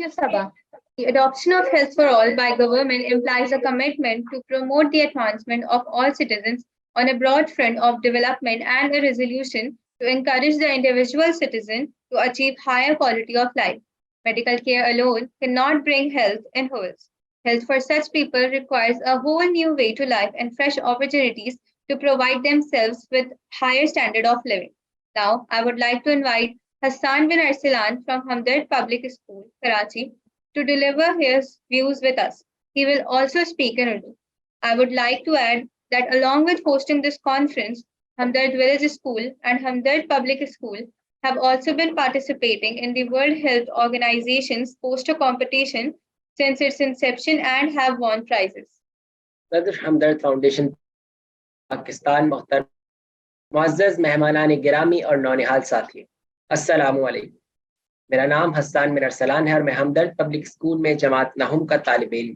you, Sabah. The adoption of Health for All by government implies a commitment to promote the advancement of all citizens on a broad front of development and a resolution to encourage the individual citizen to achieve higher quality of life. Medical care alone cannot bring health in wholes. Health for such people requires a whole new way to life and fresh opportunities to provide themselves with higher standard of living. Now, I would like to invite Hassan bin Arsalan from Hamdard Public School, Karachi, to deliver his views with us. He will also speak in Urdu. I would like to add that along with hosting this conference, Hamdard Village School and Hamdard Public School have also been participating in the World Health Organization's poster competition since its inception and have won prizes. Hamdard Foundation Pakistan محترم معزز مہمانان گرامی اور نونہال ساتھی السلام علیکم. میرا نام حسان بن ارسلان ہے اور میں ہمدرد پبلک اسکول میں جماعت نہم کا طالب علم.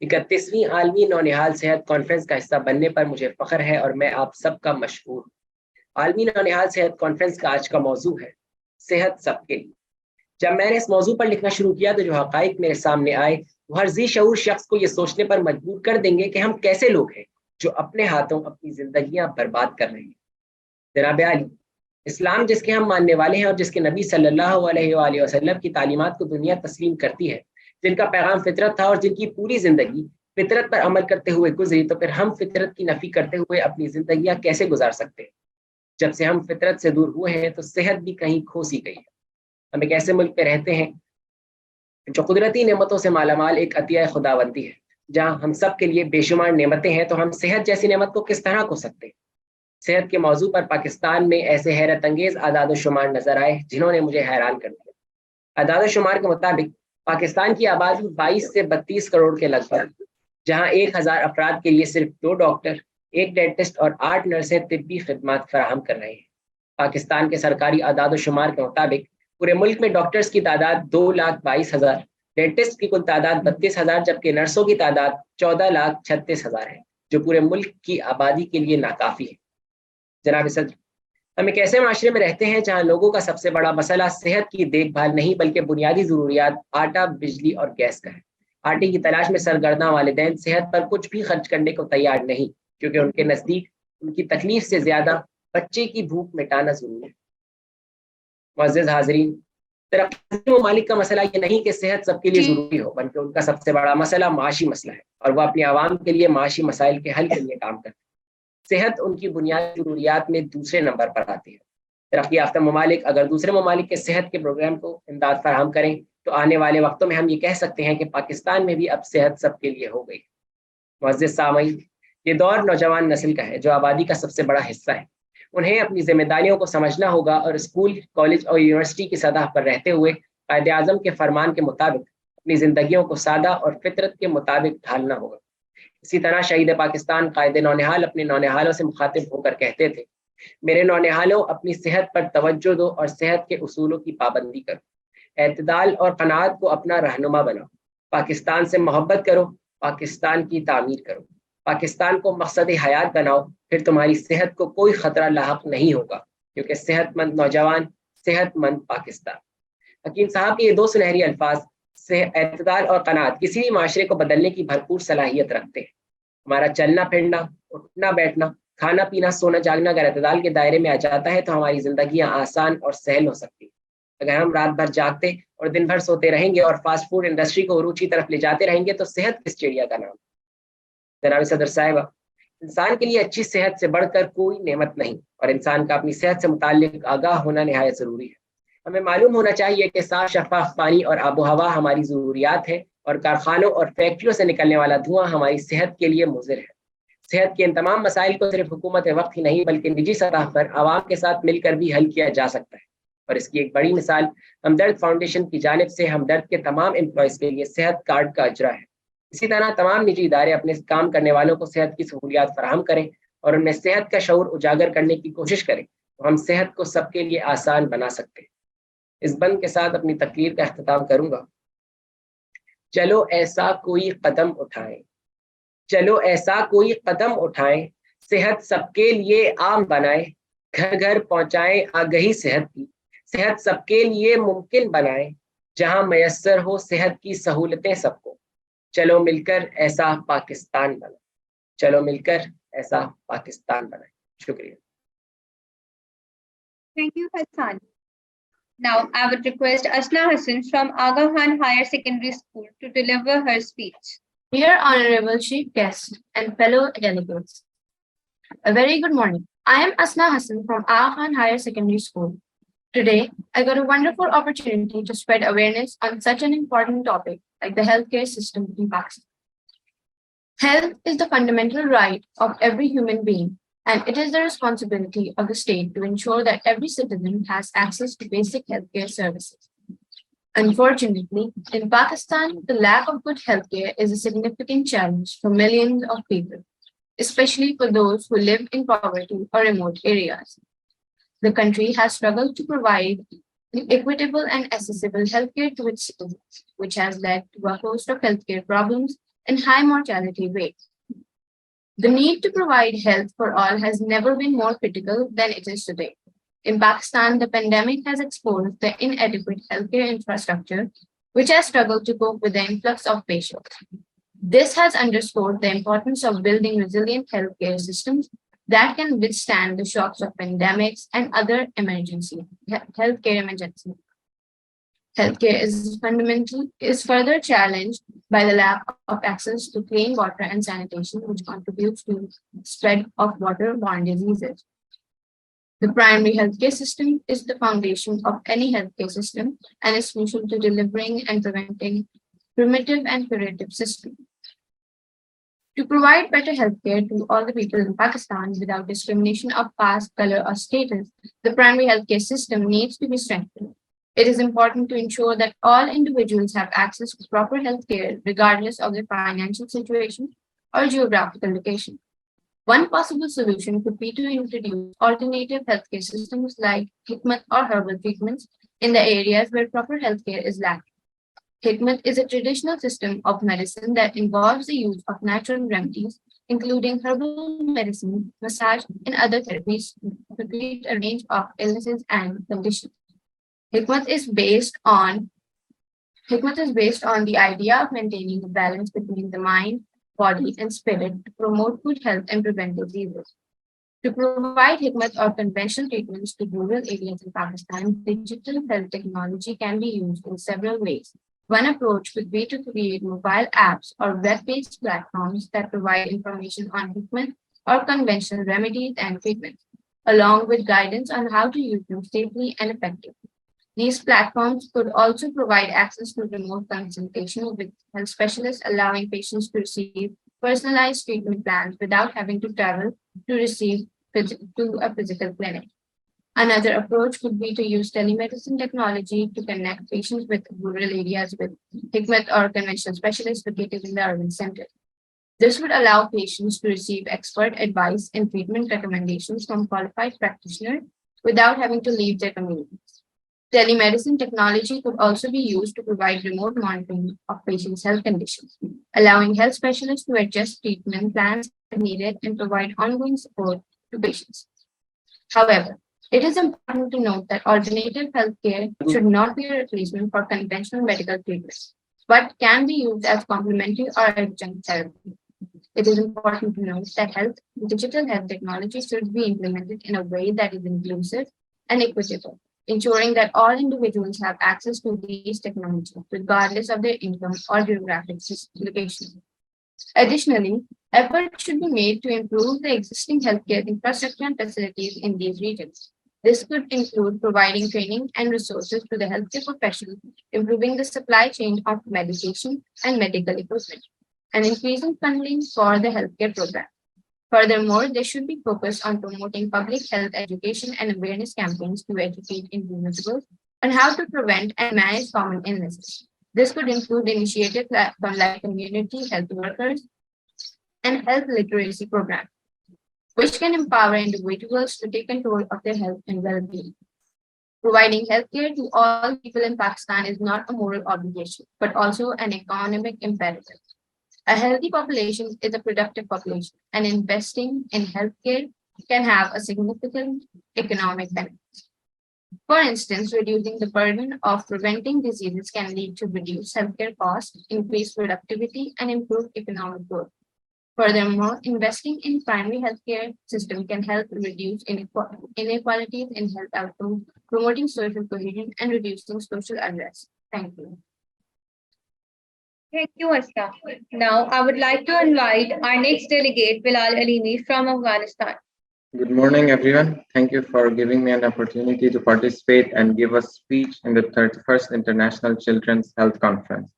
31ویں عالمی نونہال صحت کانفرنس کا حصہ بننے پر مجھے فخر ہے اور میں آپ سب کا مشکور. عالمی نونہال صحت کانفرنس کا آج کا موضوع ہے صحت سب کے لیے. جب میں نے اس موضوع پر لکھنا شروع کیا تو جو حقائق میرے سامنے آئے وہ ہر ذی شعور شخص کو یہ سوچنے پر مجبور کر دیں گے کہ ہم کیسے لوگ ہیں جو اپنے ہاتھوں اپنی زندگیاں برباد کر رہے ہیں. جناب علی، اسلام جس کے ہم ماننے والے ہیں اور جس کے نبی صلی اللہ علیہ وآلہ وسلم کی تعلیمات کو دنیا تسلیم کرتی ہے، جن کا پیغام فطرت تھا اور جن کی پوری زندگی فطرت پر عمل کرتے ہوئے گزری، تو پھر ہم فطرت کی نفی کرتے ہوئے اپنی زندگیاں کیسے گزار سکتے ہیں؟ جب سے ہم فطرت سے دور ہوئے ہیں تو صحت بھی کہیں کھو سی گئی ہے. ہم ایک ایسے ملک پہ رہتے ہیں جو قدرتی نعمتوں سے مالا مال ایک عطیہ خداوندی ہے. جہاں ہم سب کے لیے بے شمار نعمتیں ہیں تو ہم صحت جیسی نعمت کو کس طرح کھو سکتے ہیں؟ صحت کے موضوع پر پاکستان میں ایسے حیرت انگیز اعداد و شمار نظر آئے جنہوں نے مجھے حیران کر دیا. اعداد و شمار کے مطابق پاکستان کی آبادی 22 سے 32 کروڑ کے لگ بھگ، جہاں 1000 افراد کے لیے صرف 2 ڈاکٹر، 1 ڈینٹسٹ اور 8 نرسیں طبی خدمات فراہم کر رہے ہیں. پاکستان کے سرکاری اعداد و شمار کے مطابق پورے ملک میں ڈاکٹرز کی تعداد 2,22,000، ڈینٹسٹ کی کل تعداد 32,000، جبکہ نرسوں کی تعداد 14,36,000 ہے، جو پورے ملک کی آبادی کے لیے ناکافی ہے. جناب صدر، ہم ایک ایسے معاشرے میں رہتے ہیں جہاں لوگوں کا سب سے بڑا مسئلہ صحت کی دیکھ بھال نہیں بلکہ بنیادی ضروریات آٹا، بجلی اور گیس کا ہے. آٹے کی تلاش میں سرگرداں والدین صحت پر کچھ بھی خرچ کرنے کو تیار نہیں، کیونکہ ان کے نزدیک ان کی تکلیف سے زیادہ بچے کی بھوک مٹانا ضروری ہے. معزز حاضرین، ترقی ممالک کا مسئلہ یہ نہیں کہ صحت سب کے لیے ضروری ہو، بلکہ ان کا سب سے بڑا مسئلہ معاشی مسئلہ ہے اور وہ اپنی عوام کے لیے معاشی مسائل کے حل کے لیے کام کرتے ہیں. صحت ان کی بنیادی ضروریات میں دوسرے نمبر پر آتی ہے. ترقی یافتہ ممالک اگر دوسرے ممالک کے صحت کے پروگرام کو امداد فراہم کریں تو آنے والے وقتوں میں ہم یہ کہہ سکتے ہیں کہ پاکستان میں بھی اب صحت سب کے لیے ہو گئی. معزز سامعین، یہ دور نوجوان نسل کا ہے جو آبادی کا سب سے بڑا حصہ ہے. انہیں اپنی ذمہ داریوں کو سمجھنا ہوگا اور اسکول، کالج اور یونیورسٹی کی سطح پر رہتے ہوئے قائد اعظم کے فرمان کے مطابق اپنی زندگیوں کو سادہ اور فطرت کے مطابق ڈھالنا ہوگا. اسی طرح شہید پاکستان قائد نونہال اپنے نونہالوں سے مخاطب ہو کر کہتے تھے، میرے نونہالوں، اپنی صحت پر توجہ دو اور صحت کے اصولوں کی پابندی کرو. اعتدال اور قناعت کو اپنا رہنما بناؤ. پاکستان سے محبت کرو، پاکستان کی تعمیر کرو. پاکستان کو مقصد حیات بناؤ، پھر تمہاری صحت کو کوئی خطرہ لاحق نہیں ہوگا، کیونکہ صحت مند نوجوان، صحت مند پاکستان. حکیم صاحب کے یہ 2 سنہری الفاظ اعتدال اور قناعت کسی بھی معاشرے کو بدلنے کی بھرپور صلاحیت رکھتے ہیں. ہمارا چلنا پھرنا، اٹھنا بیٹھنا، کھانا پینا، سونا جاگنا اگر اعتدال کے دائرے میں آ جاتا ہے تو ہماری زندگیاں آسان اور سہل ہو سکتی ہیں. اگر ہم رات بھر جاگتے اور دن بھر سوتے رہیں گے اور فاسٹ فوڈ انڈسٹری کو عروج کی طرف لے جاتے رہیں گے تو صحت کس چڑیا کا نام. جناب صدر صاحبہ، انسان کے لیے اچھی صحت سے بڑھ کر کوئی نعمت نہیں اور انسان کا اپنی صحت سے متعلق آگاہ ہونا نہایت ضروری ہے. ہمیں معلوم ہونا چاہیے کہ صاف شفاف پانی اور آب و ہوا ہماری ضروریات ہے اور کارخانوں اور فیکٹریوں سے نکلنے والا دھواں ہماری صحت کے لیے مضر ہے. صحت کے ان تمام مسائل کو صرف حکومت وقت ہی نہیں بلکہ نجی سطح پر عوام کے ساتھ مل کر بھی حل کیا جا سکتا ہے. اور اس کی ایک بڑی مثال ہمدرد فاؤنڈیشن کی جانب سے ہمدرد کے تمام امپلائیز کے لیے صحت کارڈ کا اجرا ہے. اسی طرح تمام نجی ادارے اپنے کام کرنے والوں کو صحت کی سہولیات فراہم کریں اور ان میں صحت کا شعور اجاگر کرنے کی کوشش کریں تو ہم صحت کو سب کے لیے آسان بنا سکتے ہیں. اس بند کے ساتھ اپنی تقریر کا اختتام کروں گا. چلو ایسا کوئی قدم اٹھائیں، چلو ایسا کوئی قدم اٹھائیں، صحت سب کے لیے عام بنائیں، گھر گھر پہنچائیں آگہی صحت کی، صحت سب کے لیے ممکن بنائیں، जहां मयस्सर हो सेहत की सहूलतें सबको। चलो मिलकर ऐसा पाकिस्तान बनाए, चलो मिलकर ऐसा पाकिस्तान बनाए। शुक्रिया। Thank you, Hassan. Now, I would request Asna Hassan from Aagha Khan Higher Secondary School to deliver her speech. Dear Honorable Chief Guest and fellow delegates, a very good morning. I am Asna Hassan from Aagha Khan Higher Secondary School. Today, I got a wonderful opportunity to spread awareness on such an important topic like the healthcare system in Pakistan. Health is the fundamental right of every human being, and it is the responsibility of the state to ensure that every citizen has access to basic healthcare services. Unfortunately, in Pakistan, the lack of good healthcare is a significant challenge for millions of people, especially for those who live in poverty or remote areas. The country has struggled to provide equitable and accessible healthcare to its citizens, which has led to a host of healthcare problems and high mortality rates. The need to provide health for all has never been more critical than it is today. In Pakistan, the pandemic has exposed the inadequate healthcare infrastructure, which has struggled to cope with the influx of patients. This has underscored the importance of building resilient healthcare systems that can withstand the shocks of pandemics and other healthcare emergencies. Healthcare is further challenged by the lack of access to clean water and sanitation, which contributes to the spread of waterborne diseases. The primary healthcare system is the foundation of any healthcare system and is crucial to delivering and preventing primitive and curative systems. To provide better healthcare to all the people in Pakistan without discrimination of caste, color, or status, the primary healthcare system needs to be strengthened. It is important to ensure that all individuals have access to proper healthcare regardless of their financial situation or geographical location. One possible solution could be to introduce alternative healthcare systems like Hikmat or herbal treatments in the areas where proper healthcare is lacking. Hikmat is a traditional system of medicine that involves the use of natural remedies, including herbal medicine, massage, and other therapies to treat a range of illnesses and conditions. Hikmat is based on the idea of maintaining a balance between the mind, body, and spirit to promote good health and prevent diseases. To provide Hikmat or conventional treatments to rural areas in Pakistan, digital health technology can be used in several ways. One approach would be to create mobile apps or web-based platforms that provide information on Hikmat or conventional remedies and treatments, along with guidance on how to use them safely and effectively. These platforms could also provide access to remote consultation with health specialists, allowing patients to receive personalized treatment plans without having to travel to a physical clinic. Another approach would be to use telemedicine technology to connect patients with rural areas with Hikmat or conventional specialists located in the urban centers. This would allow patients to receive expert advice and treatment recommendations from qualified practitioners without having to leave their communities. Telemedicine technology could also be used to provide remote monitoring of patients' health conditions, allowing health specialists to adjust treatment plans as needed and provide ongoing support to patients. However, it is important to note that alternative healthcare should not be a replacement for conventional medical treatments, but can be used as complementary or adjunct therapy. It is important to note that digital health technology should be implemented in a way that is inclusive and equitable, ensuring that all individuals have access to these technologies, regardless of their income or geographic location. Additionally, efforts should be made to improve the existing healthcare infrastructure and facilities in these regions. This could include providing training and resources to the healthcare professionals, improving the supply chain of medication and medical equipment, and increasing funding for the healthcare program. Furthermore, they should be focused on promoting public health education and awareness campaigns to educate individuals on how to prevent and manage common illnesses. This could include initiatives from like community health workers and health literacy programs, which can empower individuals to take control of their health and well-being. Providing healthcare to all people in Pakistan is not a moral obligation, but also an economic imperative. A healthy population is a productive population, and investing in healthcare can have a significant economic benefit. For instance, reducing the burden of preventing diseases can lead to reduced healthcare costs, increased productivity, and improved economic growth. Furthermore, investing in primary healthcare system can help reduce inequalities in health outcomes, promoting social cohesion and reducing social unrest. Thank you. Thank you, Asta. Now, I would like to invite our next delegate, Bilal Alimi from Afghanistan. Good morning, everyone. Thank you for giving me an opportunity to participate and give a speech in the 31st International Children's Health Conference.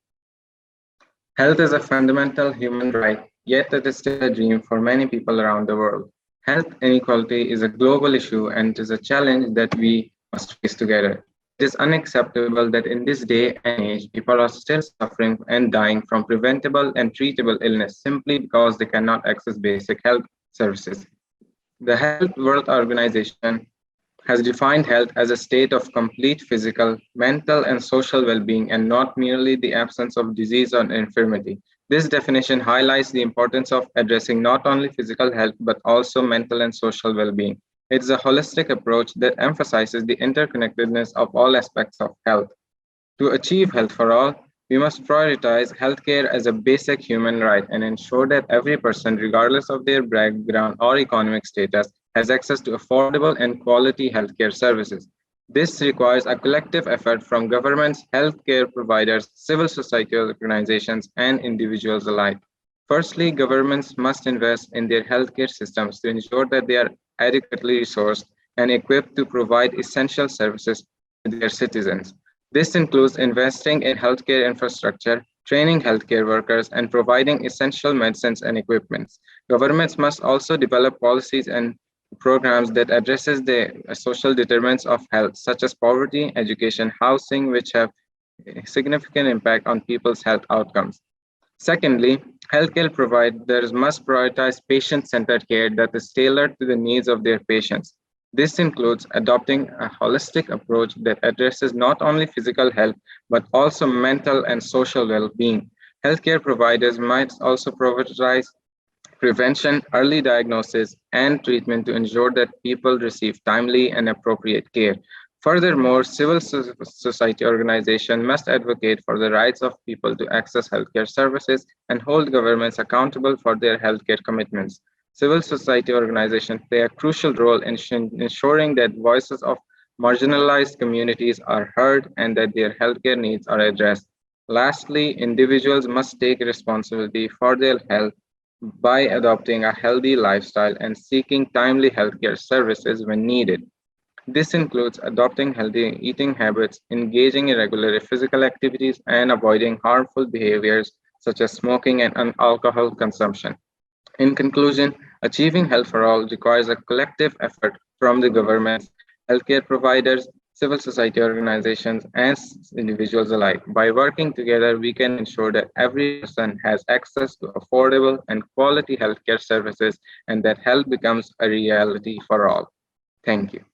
Health is a fundamental human right, yet it is still a dream for many people around the world. Health inequality is a global issue and it is a challenge that we must face together. It is unacceptable that in this day and age, people are still suffering and dying from preventable and treatable illness simply because they cannot access basic health services. The Health World Organization has defined health as a state of complete physical, mental, and social well-being, and not merely the absence of disease or infirmity. This definition highlights the importance of addressing not only physical health, but also mental and social well-being. It is a holistic approach that emphasizes the interconnectedness of all aspects of health. To achieve health for all, we must prioritize healthcare as a basic human right and ensure that every person, regardless of their background or economic status, has access to affordable and quality healthcare services. This requires a collective effort from governments, healthcare providers, civil society organizations, and individuals alike. Firstly, governments must invest in their healthcare systems to ensure that they are adequately resourced and equipped to provide essential services to their citizens. This includes investing in healthcare infrastructure, training healthcare workers, and providing essential medicines and equipment. Governments must also develop policies and programs that addresses the social determinants of health, such as poverty, education, housing, which have a significant impact on people's health outcomes. Secondly, healthcare providers must prioritize patient-centered care that is tailored to the needs of their patients. This includes adopting a holistic approach that addresses not only physical health, but also mental and social well-being. Healthcare providers might also prioritize prevention, early diagnosis, and treatment to ensure that people receive timely and appropriate care. Furthermore, civil society organizations must advocate for the rights of people to access healthcare services and hold governments accountable for their healthcare commitments. Civil society organizations play a crucial role in ensuring that voices of marginalized communities are heard and that their healthcare needs are addressed. Lastly, individuals must take responsibility for their health by adopting a healthy lifestyle and seeking timely healthcare services when needed. This includes adopting healthy eating habits, engaging in regular physical activities, and avoiding harmful behaviors such as smoking and alcohol consumption. In conclusion, achieving health for all requires a collective effort from the governments, healthcare providers, civil society organizations, and individuals alike. By working together, we can ensure that every person has access to affordable and quality healthcare services and that health becomes a reality for all. Thank you.